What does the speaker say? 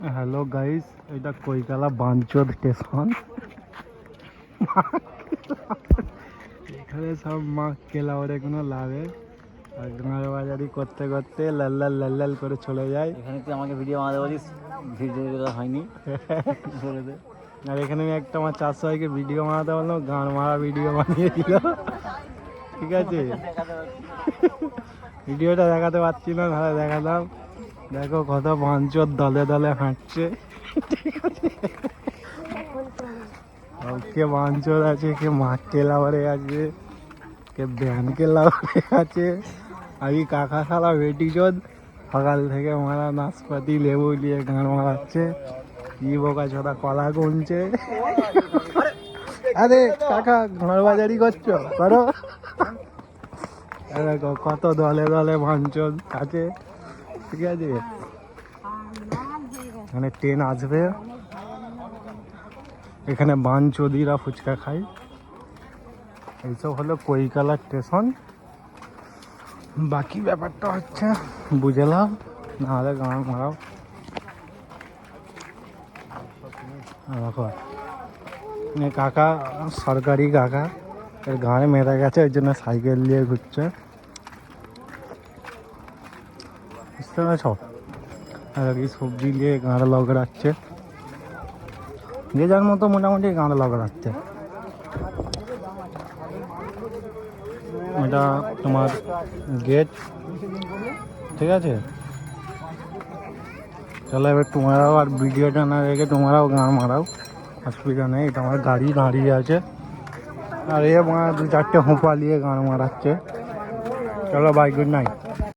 Hello guys, এটা Koikala বাঞ্চদ station. এখানে সব মাছ কেলা ওরে কোনো লাভে আর গাঁড় বাজারি করতে করতে লাল লাল লাল লাল করে চলে যায়। এখানে তুই আমাকে ভিডিও বানাতে বলিস, ভিডিও হয়নি বলে দে। আর এখানে আমি একটা আমার 400 ভাইকে ভিডিও বানাতে বললাম, গান মারা ভিডিও বানিয়ে দিল। ঠিক আছে, ভিডিওটা দেখাতে পারছি না, তাহলে দেখালাম। দেখো কত বাঞ্চদ দলে দলে হাঁটছে। ঠিক আছে, কে বাঞ্চদ আছে, কে মাঠ কেলাবারে আছে, কে ব্যান কেলাবারে আছে। আমি কাকা শালা বেটি চোদ সকাল থেকে মারা নাশপাতি লেবু দিয়ে গান মারাচ্ছে। কি বোকা ছোটা কলা গুনছে। আরে কাকা ঘর বাজারি করছো, করো। দেখো কত দলে দলে বাঞ্চদ আছে। ঠিক আছে, এখানে ট্রেন আসবে, এখানে বাঞ্চদিরা ফুচকা খায়। এইসব হলো কৈকালা স্টেশন। বাকি ব্যাপারটা হচ্ছে বুঝলাম, নাহলে গান মারাও। দেখো কাকা সরকারি কাকা, এর গাঁড়ে মেরে গেছে, ওই জন্য সাইকেল দিয়ে ঘুরছে। বুঝতে পেরেছ? আর কি সবজি দিয়ে গাঁড়ে লগড়াচ্ছে, যে যার মতো মোটামুটি গাঁড়ে লগড়াচ্ছে। এটা তোমার গেট। ঠিক আছে, চলো এবার তোমরাও আর ভিডিওটা না রেখে তোমরাও গান মারাও, অসুবিধা নেই। এটা আমার গাড়ি দাঁড়িয়ে আছে, আর এ দু চারটে হোঁপা নিয়ে গান মারাচ্ছে। চলো বাই, গুড নাইট।